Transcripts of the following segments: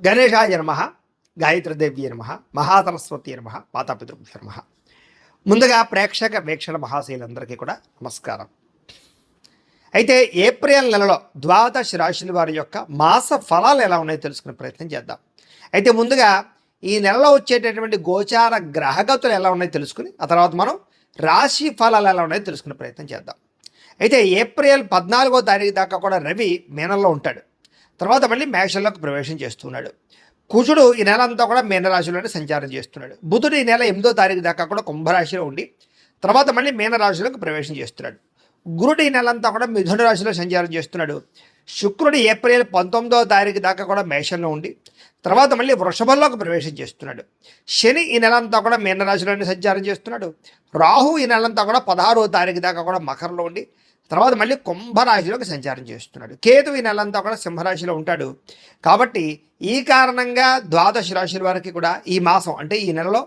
గణేశాయ నమః, గాయత్రీదేవ్యై నమః, మహాసరస్వతి నమః, మాతాపితృభ్యో నమః. ముందుగా ప్రేక్షక వీక్షణ మహాశైలందరికీ కూడా నమస్కారం. అయితే ఏప్రిల్ నెలలో ద్వాదశ రాశుల వారి యొక్క మాస ఫలాలు ఎలా ఉన్నాయో తెలుసుకునే ప్రయత్నం చేద్దాం. అయితే ముందుగా ఈ నెలలో వచ్చేటటువంటి గోచార గ్రహగతులు ఎలా ఉన్నాయో తెలుసుకుని ఆ తర్వాత మనం రాశి ఫలాలు ఎలా ఉన్నాయో తెలుసుకునే ప్రయత్నం చేద్దాం. అయితే ఏప్రిల్ 14వ తారీఖు దాకా కూడా రవి మీనంలో ఉంటాడు. తర్వాత మళ్ళీ మేషంలోకి ప్రవేశం చేస్తున్నాడు. కుజుడు ఈ నెల అంతా కూడా మీనరాశిలోనే సంచారం చేస్తున్నాడు. బుధుడు ఈ నెల 8వ తారీఖు దాకా కూడా కుంభరాశిలో ఉండి తర్వాత మళ్ళీ మీనరాశిలోకి ప్రవేశం చేస్తున్నాడు. గురుడు ఈ నెల అంతా కూడా మిథున రాశిలో సంచారం చేస్తున్నాడు. శుక్రుడు ఏప్రిల్ 19వ తారీఖు దాకా కూడా మేషంలో ఉండి తర్వాత మళ్ళీ వృషభంలోకి ప్రవేశం చేస్తున్నాడు. శని ఈ నెల అంతా కూడా మీనరాశిలోనే సంచారం చేస్తున్నాడు. రాహు ఈ నెలంతా కూడా 16వ తారీఖు దాకా కూడా మకరంలో ఉండి తర్వాత మళ్ళీ కుంభరాశిలోకి సంచారం చేస్తున్నాడు. కేతు ఈ నెలంతా కూడా సింహరాశిలో ఉంటాడు. కాబట్టి ఈ కారణంగా ద్వాదశ రాశుల వారికి కూడా ఈ మాసం అంటే ఈ నెలలో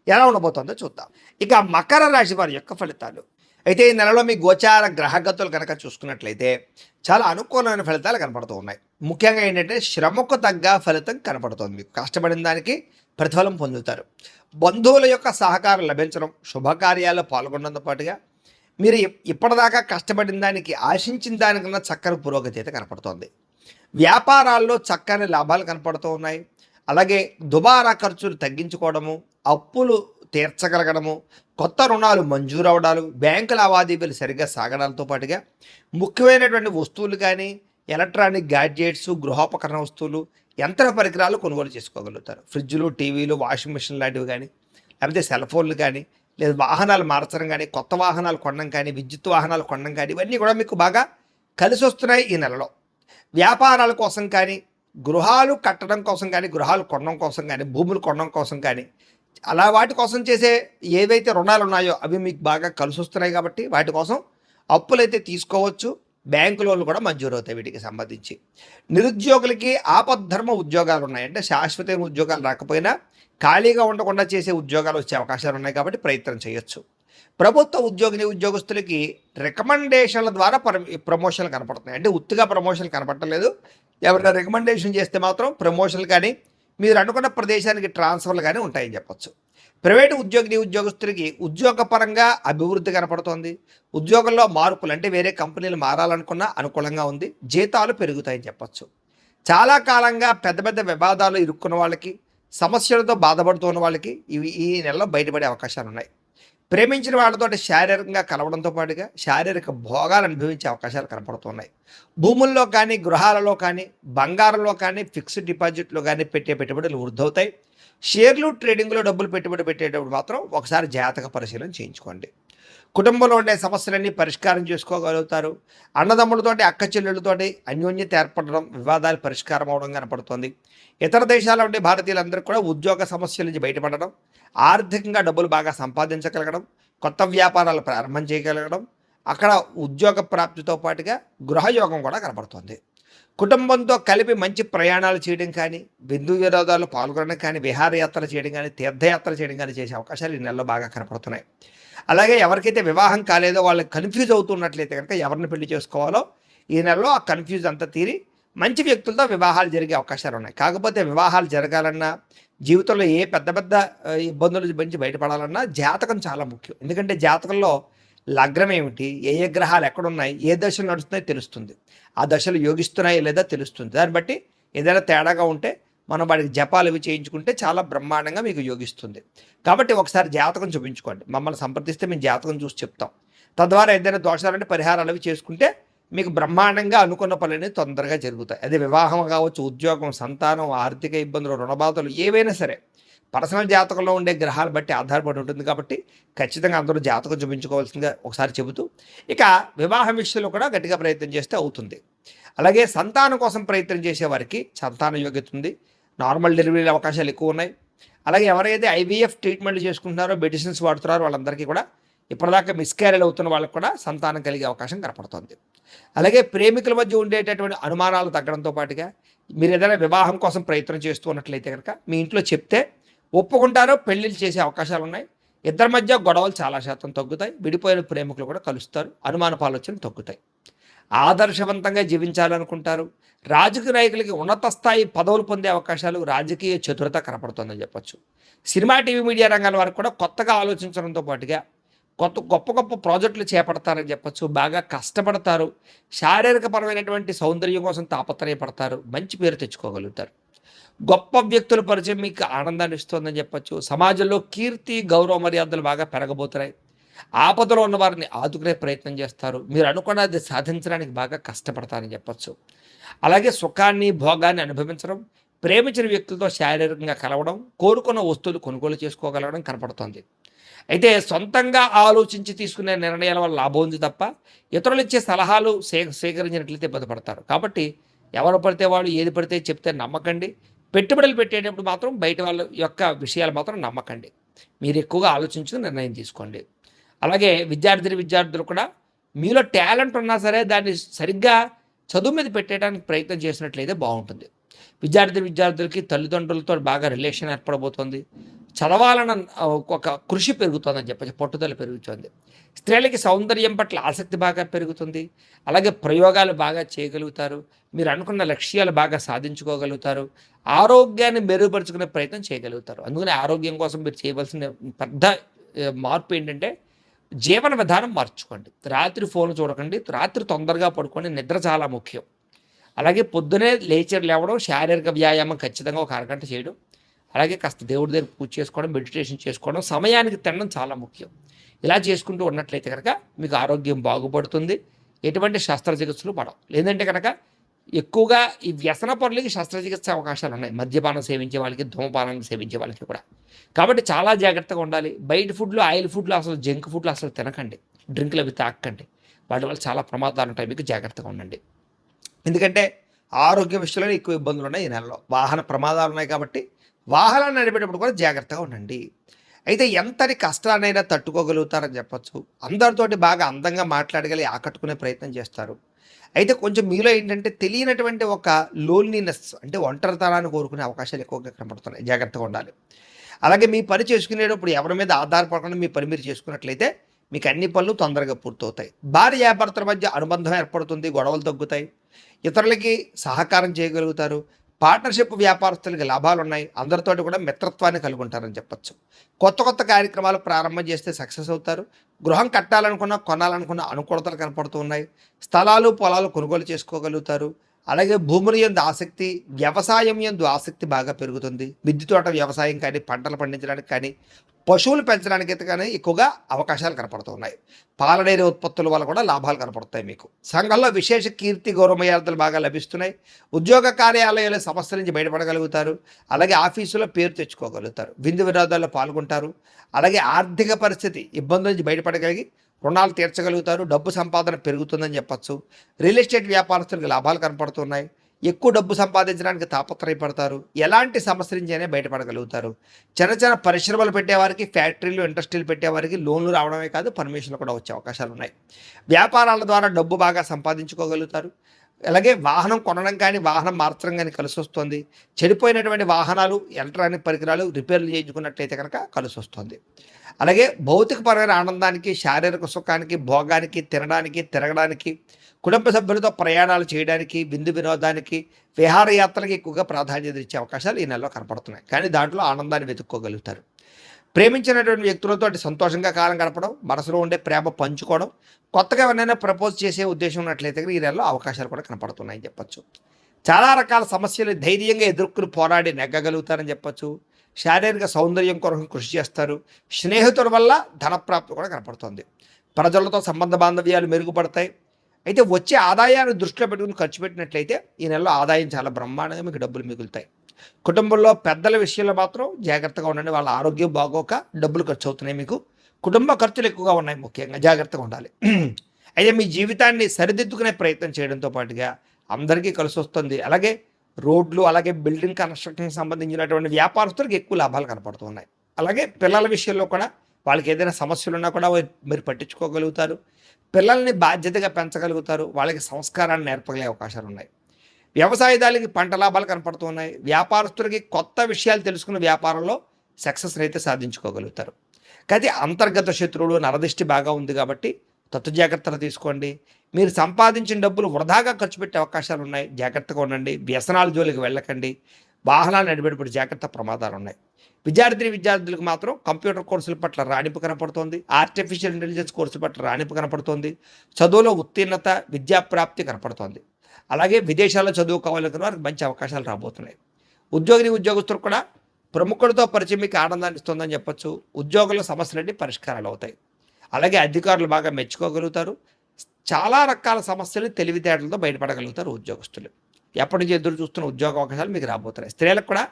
ఎలా ఉండబోతుందో చూద్దాం. ఇక మకర రాశి వారి యొక్క ఫలితాలు. అయితే ఈ నెలలో మీ గోచార గ్రహగతులు కనుక చూసుకున్నట్లయితే చాలా అనుకూలమైన ఫలితాలు కనపడుతూ ఉన్నాయి. ముఖ్యంగా ఏంటంటే శ్రమకు తగ్గ ఫలితం కనపడుతుంది. మీకు కష్టపడిన దానికి ప్రతిఫలం పొందుతారు. బంధువుల యొక్క సహకారం లభించడం, శుభకార్యాల్లో పాల్గొనడంతో పాటుగా మీరు ఇప్పటిదాకా కష్టపడిన దానికి ఆశించిన దానికన్నా చక్కని పురోగతి అయితే కనపడుతోంది. వ్యాపారాల్లో చక్కని లాభాలు కనపడుతూ ఉన్నాయి. అలాగే దుబారా ఖర్చులు తగ్గించుకోవడము, అప్పులు తీర్చగలగడము, కొత్త రుణాలు మంజూరు అవడాలు, బ్యాంకు లావాదేవీలు సరిగ్గా సాగడాలతో పాటుగా ముఖ్యమైనటువంటి వస్తువులు కానీ ఎలక్ట్రానిక్ గ్యాడ్జెట్స్, గృహోపకరణ వస్తువులు, యంత్ర పరికరాలు కొనుగోలు చేసుకోగలుగుతారు. ఫ్రిడ్జ్లు, టీవీలు, వాషింగ్ మిషన్ లాంటివి కానీ లేకపోతే సెల్ ఫోన్లు కానీ లేదా వాహనాలు మార్చడం కానీ, కొత్త వాహనాలు కొనడం కానీ, విద్యుత్ వాహనాలు కొనడం కానీ ఇవన్నీ కూడా మీకు బాగా కలిసి వస్తున్నాయి ఈ నెలలో. వ్యాపారాల కోసం కానీ, గృహాలు కట్టడం కోసం కానీ, గృహాలు కొనడం కోసం కానీ, భూములు కొనడం కోసం కానీ అలా వాటి కోసం చేసే ఏవైతే రుణాలు ఉన్నాయో అవి మీకు బాగా కలిసి వస్తున్నాయి. కాబట్టి వాటి కోసం అప్పులైతే తీసుకోవచ్చు. బ్యాంకు లోన్లు కూడా మంజూరు అవుతాయి వీటికి సంబంధించి. నిరుద్యోగులకి ఆపద్ధర్మ ఉద్యోగాలు ఉన్నాయి. అంటే శాశ్వతమైన ఉద్యోగాలు రాకపోయినా ఖాళీగా ఉండకుండా చేసే ఉద్యోగాలు వచ్చే అవకాశాలు ఉన్నాయి. కాబట్టి ప్రయత్నం చేయొచ్చు. ప్రభుత్వ ఉద్యోగస్తులకి రికమెండేషన్ల ద్వారా ప్రమోషన్లు కనపడుతున్నాయి. అంటే ఉత్తిగా ప్రమోషన్లు కనపడలేదు. ఎవరైనా రికమెండేషన్ చేస్తే మాత్రం ప్రమోషన్లు కానీ మీరు అనుకున్న ప్రదేశానికి ట్రాన్స్ఫర్లు కానీ ఉంటాయని చెప్పొచ్చు. ప్రైవేటు ఉద్యోగస్తులకి ఉద్యోగపరంగా అభివృద్ధి కనపడుతోంది. ఉద్యోగంలో మార్పులు అంటే వేరే కంపెనీలు మారాలనుకున్నా అనుకూలంగా ఉంది. జీతాలు పెరుగుతాయని చెప్పొచ్చు. చాలా కాలంగా పెద్ద పెద్ద వివాదాలు ఇరుక్కున్న వాళ్ళకి, సమస్యలతో బాధపడుతున్న వాళ్ళకి ఈ నెలలో బయటపడే అవకాశాలు ఉన్నాయి. ప్రేమించిన వాళ్ళతో శారీరకంగా కలవడంతో పాటుగా శారీరక భోగాలు అనుభవించే అవకాశాలు కనపడుతున్నాయి. భూముల్లో కానీ, గృహాలలో కానీ, బంగారంలో కానీ, ఫిక్స్డ్ డిపాజిట్లో కానీ పెట్టే పెట్టుబడులు వృద్ధవుతాయి. షేర్లు, ట్రేడింగ్లో డబ్బులు పెట్టుబడి పెట్టేటప్పుడు మాత్రం ఒకసారి జాతక పరిశీలన చేయించుకోండి. కుటుంబంలో ఉండే సమస్యలన్నీ పరిష్కారం చేసుకోగలుగుతారు. అన్నదమ్ములతోటి, అక్క చెల్లెళ్ళతోటి అన్యోన్యత ఏర్పడడం, వివాదాలు పరిష్కారం అవడం కనపడుతుంది. ఇతర దేశాల్లో ఉండే భారతీయులందరూ కూడా ఉద్యోగ సమస్యల నుంచి బయటపడడం, ఆర్థికంగా డబ్బులు బాగా సంపాదించగలగడం, కొత్త వ్యాపారాలు ప్రారంభం చేయగలగడం, అక్కడ ఉద్యోగ ప్రాప్తితో పాటుగా గృహయోగం కూడా కనపడుతుంది. కుటుంబంతో కలిపి మంచి ప్రయాణాలు చేయడం కానీ, బిందు విరోధాలు పాల్గొనడం కానీ, విహారయాత్ర చేయడం కానీ, తీర్థయాత్ర చేయడం కానీ చేసే అవకాశాలు ఈ నెలలో బాగా కనపడుతున్నాయి. అలాగే ఎవరికైతే వివాహం కాలేదో వాళ్ళకి కన్ఫ్యూజ్ అవుతున్నట్లయితే కనుక ఎవరిని పెళ్లి చేసుకోవాలో ఈ నెలలో ఆ కన్ఫ్యూజ్ అంతా తీరి మంచి వ్యక్తులతో వివాహాలు జరిగే అవకాశాలు ఉన్నాయి. కాకపోతే వివాహాలు జరగాలన్నా, జీవితంలో ఏ పెద్ద పెద్ద ఇబ్బందుల నుంచి బయటపడాలన్నా జాతకం చాలా ముఖ్యం. ఎందుకంటే జాతకంలో లగ్నం ఏమిటి, ఏ ఏ గ్రహాలు ఎక్కడున్నాయి, ఏ దశలు నడుస్తున్నాయో తెలుస్తుంది. ఆ దశలు యోగిస్తున్నాయో లేదా తెలుస్తుంది. దాన్ని బట్టి ఏదైనా తేడాగా ఉంటే మనం వాడికి జపాలు ఇవి చేయించుకుంటే చాలా బ్రహ్మాండంగా మీకు యోగిస్తుంది. కాబట్టి ఒకసారి జాతకం చూపించుకోండి. మమ్మల్ని సంప్రదిస్తే మేము జాతకం చూసి చెప్తాం. తద్వారా ఏదైనా దోషాలంటే పరిహారాలు అవి చేసుకుంటే మీకు బ్రహ్మాండంగా అనుకున్న పనులు తొందరగా జరుగుతాయి. అది వివాహం కావచ్చు, ఉద్యోగం, సంతానం, ఆర్థిక ఇబ్బందులు, రుణబాధలు ఏవైనా సరే పర్సనల్ జాతకంలో ఉండే గ్రహాలు బట్టి ఆధారపడి ఉంటుంది. కాబట్టి ఖచ్చితంగా అందరూ జాతకం చూపించుకోవాల్సిందిగా ఒకసారి చెబుతూ ఇక వివాహం విషయంలో కూడా గట్టిగా ప్రయత్నం చేస్తే అవుతుంది. అలాగే సంతానం కోసం ప్రయత్నం చేసే వారికి సంతాన యోగ్యత ఉంది. నార్మల్ డెలివరీ అవకాశాలు ఎక్కువ ఉన్నాయి. అలాగే ఎవరైతే ఐవీఎఫ్ ట్రీట్మెంట్లు చేసుకుంటున్నారో, మెడిసిన్స్ వాడుతున్నారో వాళ్ళందరికీ కూడా ఇప్పటిదాకా మిస్క్యారేజ్ అవుతున్న వాళ్ళకి కూడా సంతానం కలిగే అవకాశం కనపడుతుంది. అలాగే ప్రేమికుల మధ్య ఉండేటటువంటి అనుమానాలు తగ్గడంతో పాటుగా మీరు ఏదైనా వివాహం కోసం ప్రయత్నం చేస్తూ ఉన్నట్లయితే కనుక మీ ఇంట్లో చెప్తే ఒప్పుకుంటారో పెళ్ళిళ్ళు చేసే అవకాశాలు ఉన్నాయి. ఇద్దరి మధ్య గొడవలు చాలా శాతం తగ్గుతాయి. విడిపోయిన ప్రేమికులు కూడా కలుస్తారు. అనుమాన ఆలోచనలు తగ్గుతాయి. ఆదర్శవంతంగా జీవించాలనుకుంటారు. రాజకీయ నాయకులకి ఉన్నత స్థాయి పదవులు పొందే అవకాశాలు, రాజకీయ చతురత కనపడుతుందని చెప్పొచ్చు. సినిమా, టీవీ, మీడియా రంగాల వారికి కూడా కొత్తగా ఆలోచించడంతో పాటుగా గొప్ప గొప్ప ప్రాజెక్టులు చేపడతారని చెప్పొచ్చు. బాగా కష్టపడతారు. శారీరకపరమైనటువంటి సౌందర్యం కోసం తాపత్రయపడతారు. మంచి పేరు తెచ్చుకోగలుగుతారు. గొప్ప వ్యక్తుల పరిచయం మీకు ఆనందాన్ని ఇస్తుందని చెప్పొచ్చు. సమాజంలో కీర్తి, గౌరవ మర్యాదలు బాగా పెరగబోతున్నాయి. ఆపదలో ఉన్న వారిని ఆదుకునే ప్రయత్నం చేస్తారు. మీరు అనుకున్నది సాధించడానికి బాగా కష్టపడతారని చెప్పొచ్చు. అలాగే సుఖాన్ని, భోగాన్ని అనుభవించడం, ప్రేమించిన వ్యక్తులతో శారీరకంగా కలవడం, కోరుకున్న వస్తువులు కొనుగోలు చేసుకోగలగడం కనపడుతుంది. అయితే సొంతంగా ఆలోచించి తీసుకునే నిర్ణయాల వల్ల లాభం ఉంది తప్ప ఇతరులు ఇచ్చే సలహాలు స్వీకరించినట్లయితే ఇబ్బంది పడతారు. కాబట్టి ఎవరు పడితే వాళ్ళు ఏది పడితే చెప్తే నమ్మకండి. పెట్టుబడులు పెట్టేటప్పుడు మాత్రం బయట వాళ్ళ యొక్క విషయాలు మాత్రం నమ్మకండి. మీరు ఎక్కువగా ఆలోచించుకుని నిర్ణయం తీసుకోండి. అలాగే విద్యార్థులు కూడా మీలో టాలెంట్ ఉన్నా సరే దాన్ని సరిగ్గా చదువు మీద పెట్టడానికి ప్రయత్నం చేసినట్లయితే బాగుంటుంది. విద్యార్థులకి తల్లిదండ్రులతో బాగా రిలేషన్ ఏర్పడబోతుంది. చదవాలన్న ఒక కృషి పెరుగుతుందని చెప్పచ్చు, పట్టుదల పెరుగుతుంది. స్త్రీలకి సౌందర్యం పట్ల ఆసక్తి బాగా పెరుగుతుంది. అలాగే ప్రయోగాలు బాగా చేయగలుగుతారు. మీరు అనుకున్న లక్ష్యాలు బాగా సాధించుకోగలుగుతారు. ఆరోగ్యాన్ని మెరుగుపరుచుకునే ప్రయత్నం చేయగలుగుతారు. అందుకని ఆరోగ్యం కోసం మీరు చేయవలసిన పెద్ద మార్పు ఏంటంటే జీవన విధానం మార్చుకోండి. రాత్రి ఫోన్ చూడకండి. రాత్రి తొందరగా పడుకోండి. నిద్ర చాలా ముఖ్యం. అలాగే పొద్దునే లేవడం, శారీరక వ్యాయామం ఖచ్చితంగా ఒక అరగంట చేయడం, అలాగే కాస్త దేవుడి దగ్గర పూజ చేసుకోవడం, మెడిటేషన్ చేసుకోవడం, సమయానికి తినడం చాలా ముఖ్యం. ఇలా చేసుకుంటూ ఉన్నట్లయితే కనుక మీకు ఆరోగ్యం బాగుపడుతుంది. ఎటువంటి శస్త్రచికిత్సలు పడవు. లేదంటే కనుక ఎక్కువగా ఈ వ్యసన పనులకి శస్త్రచికిత్స అవకాశాలు ఉన్నాయి. మద్యపానం సేవించే వాళ్ళకి, ధూమపానం సేవించే వాళ్ళకి కూడా. కాబట్టి చాలా జాగ్రత్తగా ఉండాలి. బయట ఫుడ్లు, ఆయిల్ ఫుడ్లు, అసలు జంక్ ఫుడ్లు అసలు తినకండి. డ్రింకులు అవి తాకండి. వాటి వల్ల చాలా ప్రమాదాలు ఉంటాయి. మీకు జాగ్రత్తగా ఉండండి. ఎందుకంటే ఆరోగ్య విషయంలో ఎక్కువ ఇబ్బందులు ఉన్నాయి ఈ నెలలో. వాహన ప్రమాదాలు ఉన్నాయి కాబట్టి వాహనాన్ని నడిపేటప్పుడు కూడా జాగ్రత్తగా ఉండండి. అయితే ఎంతటి కష్టాన్నైనా తట్టుకోగలుగుతారని చెప్పచ్చు. అందరితోటి బాగా అందంగా మాట్లాడగలిగి ఆకట్టుకునే ప్రయత్నం చేస్తారు. అయితే కొంచెం మీలో ఏంటంటే తెలియనటువంటి ఒక లోన్లీనెస్, అంటే ఒంటరితనాన్ని కోరుకునే అవకాశాలు ఎక్కువగా కనపడుతున్నాయి. జాగ్రత్తగా ఉండాలి. అలాగే మీ పని చేసుకునేటప్పుడు ఎవరి మీద ఆధారపడకుండా మీ పని మీరు చేసుకున్నట్లయితే మీకు అన్ని పనులు తొందరగా పూర్తవుతాయి. భార్యాభర్తల మధ్య అనుబంధం ఏర్పడుతుంది. గొడవలు తగ్గుతాయి. ఇతరులకి సహకారం చేయగలుగుతారు. పార్ట్నర్షిప్ వ్యాపారస్తులకి లాభాలు ఉన్నాయి. అందరితోటి కూడా మిత్రత్వాన్ని కలిగి ఉంటారని చెప్పచ్చు. కొత్త కార్యక్రమాలు ప్రారంభం చేస్తే సక్సెస్ అవుతారు. గృహం కట్టాలనుకున్నా, కొనాలనుకున్న అనుకూలతలు కనపడుతూ ఉన్నాయి. స్థలాలు, పొలాలు కొనుగోలు చేసుకోగలుగుతారు. అలాగే భూముల యందు ఆసక్తి, వ్యవసాయం యందు ఆసక్తి బాగా పెరుగుతుంది. మిద్దె తోట వ్యవసాయం కానీ, పంటలు పండించడానికి కానీ, పశువులు పెంచడానికి కానీ ఎక్కువగా అవకాశాలు కనపడుతూ ఉన్నాయి. పాల డైరీ ఉత్పత్తుల వల్ల కూడా లాభాలు కనపడతాయి. మీకు సంఘంలో విశేష కీర్తి, గౌరవమర్యాదలు బాగా లభిస్తున్నాయి. ఉద్యోగ కార్యాలయాల సమస్యల నుంచి బయటపడగలుగుతారు. అలాగే ఆఫీసులో పేరు తెచ్చుకోగలుగుతారు. విందు వినోదాల్లో పాల్గొంటారు. అలాగే ఆర్థిక పరిస్థితి ఇబ్బందుల నుంచి బయటపడగలిగి రుణాలు తీర్చగలుగుతారు. డబ్బు సంపాదన పెరుగుతుందని చెప్పచ్చు. రియల్ ఎస్టేట్ వ్యాపారస్తులకు లాభాలు కనపడుతున్నాయి. ఎక్కువ డబ్బు సంపాదించడానికి తాపత్రయపడతారు. ఎలాంటి సమస్య నుంచి అయినా బయటపడగలుగుతారు. చిన్న పరిశ్రమలు పెట్టేవారికి, ఫ్యాక్టరీలు, ఇండస్ట్రీలు పెట్టేవారికి లోన్లు రావడమే కాదు, పర్మిషన్లు కూడా వచ్చే అవకాశాలు ఉన్నాయి. వ్యాపారాల ద్వారా డబ్బు బాగా సంపాదించుకోగలుగుతారు. అలాగే వాహనం కొనడం కానీ, వాహనం మార్చడం కానీ కలిసి వస్తుంది. చెడిపోయినటువంటి వాహనాలు, ఎలక్ట్రానిక్ పరికరాలు రిపేర్లు చేయించుకున్నట్లయితే కనుక కలిసి వస్తుంది. అలాగే భౌతికపరమైన ఆనందానికి, శారీరక సుఖానికి, భోగానికి, తినడానికి, తిరగడానికి, కుటుంబ సభ్యులతో ప్రయాణాలు చేయడానికి, విందు వినోదానికి, విహారయాత్రలకి ఎక్కువగా ప్రాధాన్యత ఇచ్చే అవకాశాలు ఈ నెలలో కనపడుతున్నాయి. కానీ దాంట్లో ఆనందాన్ని వెతుక్కోగలుగుతారు. ప్రేమించినటువంటి వ్యక్తులతో సంతోషంగా కాలం గడపడం, మనసులో ఉండే ప్రేమ పంచుకోవడం, కొత్తగా ఎవరైనా ప్రపోజ్ చేసే ఉద్దేశం ఉన్నట్లయితే ఈ నెలలో అవకాశాలు కూడా కనపడుతున్నాయని చెప్పచ్చు. చాలా రకాల సమస్యలు ధైర్యంగా ఎదుర్కొని పోరాడి నెగ్గగలుగుతారని చెప్పచ్చు. శారీరక సౌందర్యం కొరకు కృషి చేస్తారు. స్నేహితుల వల్ల ధనప్రాప్తి కూడా కనపడుతుంది. ప్రజలతో సంబంధ బాంధవ్యాలు మెరుగుపడతాయి. అయితే వచ్చే ఆదాయాన్ని దృష్టిలో పెట్టుకుని ఖర్చు పెట్టినట్లయితే ఈ నెలలో ఆదాయం చాలా బ్రహ్మాండంగా మీకు డబ్బులు మిగులుతాయి. కుటుంబంలో పెద్దల విషయంలో మాత్రం జాగ్రత్తగా ఉండండి. వాళ్ళ ఆరోగ్యం బాగోక డబ్బులు ఖర్చు అవుతున్నాయి. మీకు కుటుంబ ఖర్చులు ఎక్కువగా ఉన్నాయి. ముఖ్యంగా జాగ్రత్తగా ఉండాలి. అయితే మీ జీవితాన్ని సరిదిద్దుకునే ప్రయత్నం చేయడంతో పాటుగా అందరికీ కలిసి వస్తుంది. అలాగే రోడ్లు, అలాగే బిల్డింగ్ కన్స్ట్రక్షన్కి సంబంధించినటువంటి వ్యాపారస్తులకు ఎక్కువ లాభాలు కనపడుతున్నాయి. అలాగే పిల్లల విషయంలో కూడా వాళ్ళకి ఏదైనా సమస్యలు ఉన్నా కూడా మీరు పట్టించుకోగలుగుతారు. పిల్లల్ని బాధ్యతగా పెంచగలుగుతారు. వాళ్ళకి సంస్కారాన్ని నేర్పగలిగే అవకాశాలు ఉన్నాయి. వ్యవసాయదారులకి పంట లాభాలు కనపడుతున్నాయి. వ్యాపారస్తులకి కొత్త విషయాలు తెలుసుకున్న వ్యాపారంలో సక్సెస్ అయితే సాధించుకోగలుగుతారు. కానీ అంతర్గత శత్రువులు, నరదిష్టి బాగా ఉంది కాబట్టి తత్తు జాగ్రత్తలు తీసుకోండి. మీరు సంపాదించిన డబ్బులు వృధాగా ఖర్చు పెట్టే అవకాశాలు ఉన్నాయి. జాగ్రత్తగా ఉండండి. వ్యసనాల జోలికి వెళ్ళకండి. వాహనాలు నడిపేటప్పుడు జాగ్రత్త, ప్రమాదాలు ఉన్నాయి. విద్యార్థులకు మాత్రం కంప్యూటర్ కోర్సుల పట్ల రాణింపు కనపడుతోంది. ఆర్టిఫిషియల్ ఇంటెలిజెన్స్ కోర్సుల పట్ల రాణింపు కనపడుతోంది. చదువులో ఉత్తీర్ణత, విద్యాప్రాప్తి కనపడుతోంది. అలాగే విదేశాల్లో చదువుకోవాలనుకున్న వారికి మంచి అవకాశాలు రాబోతున్నాయి. ఉద్యోగస్తులు కూడా ప్రముఖులతో పరిచయం మీకు ఆనందాన్ని ఇస్తుందని చెప్పొచ్చు. ఉద్యోగుల సమస్యలన్నీ పరిష్కారాలు అవుతాయి. అలాగే అధికారులు బాగా మెచ్చుకోగలుగుతారు. చాలా రకాల సమస్యలు తెలివితేటలతో బయటపడగలుగుతారు ఉద్యోగస్తులు. ఎప్పటి నుంచి ఎదురు చూస్తున్న ఉద్యోగ అవకాశాలు మీకు రాబోతున్నాయి. స్త్రీలకు కూడా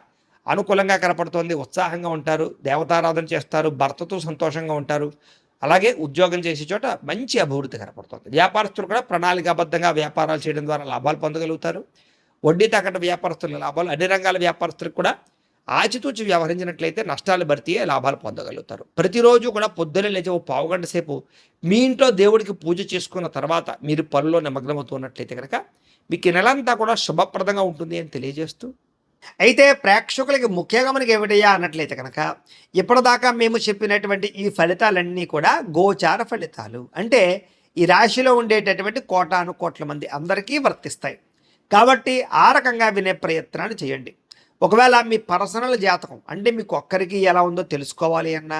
అనుకూలంగా కనపడుతోంది. ఉత్సాహంగా ఉంటారు. దేవతారాధన చేస్తారు. భర్తతో సంతోషంగా ఉంటారు. అలాగే ఉద్యోగం చేసే చోట మంచి అభివృద్ధి కనపడుతుంది. వ్యాపారస్తులు కూడా ప్రణాళికాబద్ధంగా వ్యాపారాలు చేయడం ద్వారా లాభాలు పొందగలుగుతారు. వడ్డీ తాకట్టు వ్యాపారస్తుల లాభాలు, అన్ని రంగాల వ్యాపారస్తులకు కూడా ఆచితూచి వ్యవహరించినట్లయితే నష్టాలు భర్తీ లాభాలు పొందగలుగుతారు. ప్రతిరోజు కూడా పొద్దున్నే లేచి ఓ పావుగంట సేపు మీ ఇంట్లో దేవుడికి పూజ చేసుకున్న తర్వాత మీరు పనుల్లో నిమగ్నమవుతున్నట్లయితే కనుక మీకు ఈ నెలంతా కూడా శుభప్రదంగా ఉంటుంది అని తెలియజేస్తూ, అయితే ప్రేక్షకులకి ముఖ్యంగా మనకి ఏమిటయ్యా అన్నట్లయితే కనుక ఇప్పటిదాకా మేము చెప్పినటువంటి ఈ ఫలితాలన్నీ కూడా గోచార ఫలితాలు. అంటే ఈ రాశిలో ఉండేటటువంటి కోటాను కోట్ల మంది అందరికీ వర్తిస్తాయి. కాబట్టి ఆ రకంగా వినే ప్రయత్నాన్ని చేయండి. ఒకవేళ మీ పర్సనల్ జాతకం అంటే మీకు ఒక్కరికి ఎలా ఉందో తెలుసుకోవాలి అన్నా,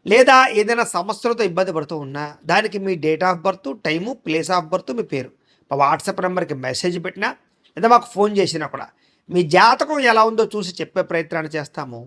లేదా ఏదైనా సమస్యలతో ఇబ్బంది పడుతూ ఉన్నా దానికి మీ date of birth, time, place of birth, మీ పేరు మా వాట్సాప్ నెంబర్కి మెసేజ్ పెట్టినా లేదా మాకు ఫోన్ చేసినా కూడా మీ జాతకం ఎలా ఉందో చూసి చెప్పే ప్రయత్నాన్ని చేస్తాము.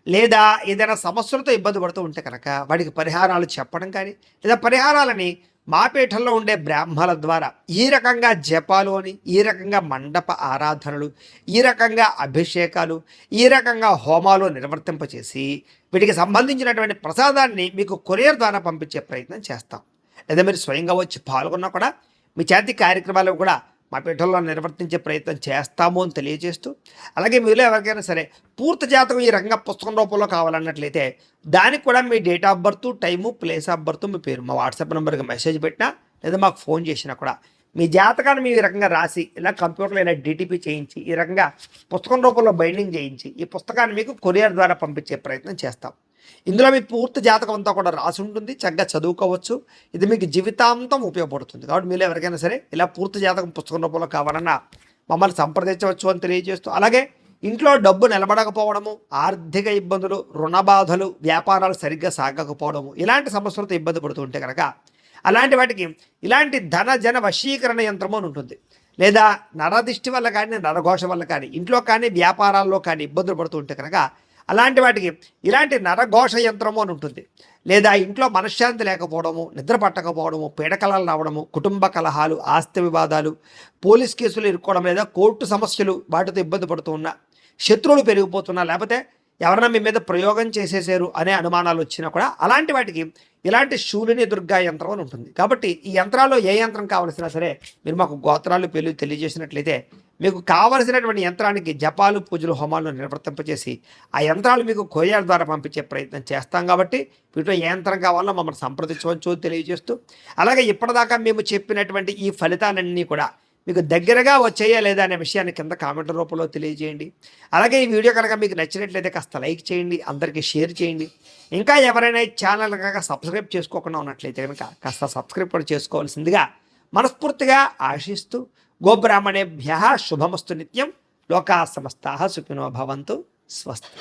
లేదా ఏదైనా సమస్యలతో ఇబ్బంది పడుతూ ఉంటే కనుక వాటికి పరిహారాలు చెప్పడం కానీ, లేదా పరిహారాలని మా పీఠంలో ఉండే బ్రాహ్మణుల ద్వారా ఈ రకంగా జపాలు అని, ఈ రకంగా మండప ఆరాధనలు, ఈ రకంగా అభిషేకాలు, ఈ రకంగా హోమాలు నిర్వర్తింపచేసి వీటికి సంబంధించినటువంటి ప్రసాదాన్ని మీకు కొరియర్ ద్వారా పంపించే ప్రయత్నం చేస్తాం. లేదా మీరు స్వయంగా వచ్చి పాల్గొన్నా కూడా మీ చేతి కార్యక్రమాలు కూడా మా పీఠంలో నిర్వర్తించే ప్రయత్నం చేస్తాము అని తెలియజేస్తూ, అలాగే మీలో ఎవరికైనా సరే పూర్తి జాతకం ఈ రకంగా పుస్తకం రూపంలో కావాలన్నట్లయితే దానికి కూడా మీ date of birth, time, place of birth, మీ పేరు మా వాట్సాప్ నెంబర్కి మెసేజ్ పెట్టినా లేదా మాకు ఫోన్ చేసినా కూడా మీ జాతకాన్ని మీ ఈ రకంగా రాసి ఇలా కంప్యూటర్లో ఇలా డిటిపి చేయించి ఈ రకంగా పుస్తకం రూపంలో బైండింగ్ చేయించి ఈ పుస్తకాన్ని మీకు కొరియర్ ద్వారా పంపించే ప్రయత్నం చేస్తాం. ఇందులో మీ పూర్తి జాతకం అంతా కూడా రాసి ఉంటుంది. చక్కగా చదువుకోవచ్చు. ఇది మీకు జీవితాంతం ఉపయోగపడుతుంది. కాబట్టి మీరు ఎవరికైనా సరే ఇలా పూర్తి జాతకం పుస్తకం రూపంలో కావాలన్నా మమ్మల్ని సంప్రదించవచ్చు అని తెలియజేస్తూ, అలాగే ఇంట్లో డబ్బు నిలబడకపోవడము, ఆర్థిక ఇబ్బందులు, రుణ బాధలు, వ్యాపారాలు సరిగ్గా సాగకపోవడము, ఇలాంటి సమస్యలతో ఇబ్బంది పడుతూ ఉంటే కనుక అలాంటి వాటికి ఇలాంటి ధన జన వశీకరణ యంత్రము అని ఉంటుంది. లేదా నరదిష్టి వల్ల కానీ, నరఘోష వల్ల కానీ, ఇంట్లో కానీ వ్యాపారాల్లో కానీ ఇబ్బందులు పడుతూ ఉంటే కనుక అలాంటి వాటికి ఇలాంటి నరఘోష యంత్రము అని ఉంటుంది. లేదా ఇంట్లో మనశ్శాంతి లేకపోవడము, నిద్ర పట్టకపోవడము, పీడకలాలు రావడము, కుటుంబ కలహాలు, ఆస్తి వివాదాలు, పోలీస్ కేసులు ఇరుక్కోవడం, లేదా కోర్టు సమస్యలు వాటితో ఇబ్బంది పడుతూ ఉన్నా, శత్రువులు పెరిగిపోతున్నా, లేకపోతే ఎవరైనా మీ మీద ప్రయోగం చేసేసారు అనే అనుమానాలు వచ్చినా కూడా అలాంటి వాటికి ఇలాంటి శూలిని దుర్గా యంత్రం అని ఉంటుంది. కాబట్టి ఈ యంత్రాల్లో ఏ యంత్రం కావలసినా సరే మీరు మాకు గోత్రాలు పేర్లు తెలియజేసినట్లయితే మీకు కావలసినటువంటి యంత్రానికి జపాలు, పూజలు, హోమాలను నిర్వర్తింపజేసి ఆ యంత్రాలు మీకు కొరియర్ ద్వారా పంపించే ప్రయత్నం చేస్తాం. కాబట్టి వీటిలో ఏ యంత్రం కావాలో మమ్మల్ని సంప్రదించవచ్చు తెలియజేస్తూ, అలాగే ఇప్పటిదాకా మేము చెప్పినటువంటి ఈ ఫలితాలన్నీ కూడా మీకు దగ్గరగా వచ్చాయా లేదా అనే విషయాన్ని కింద కామెంట్ రూపంలో తెలియజేయండి. అలాగే ఈ వీడియో కనుక మీకు నచ్చినట్లయితే కాస్త లైక్ చేయండి, అందరికీ షేర్ చేయండి. ఇంకా ఎవరైనా ఈ ఛానల్ కనుక సబ్స్క్రైబ్ చేసుకోకుండా ఉన్నట్లయితే కనుక కాస్త సబ్స్క్రైబ్ కూడా చేసుకోవాల్సిందిగా మనస్ఫూర్తిగా ఆశిస్తూ, గోబ్రాహ్మణేభ్యః శుభమస్తు నిత్యం. లోకా సమస్తాః సుఖినో భవంతు. స్వస్తి.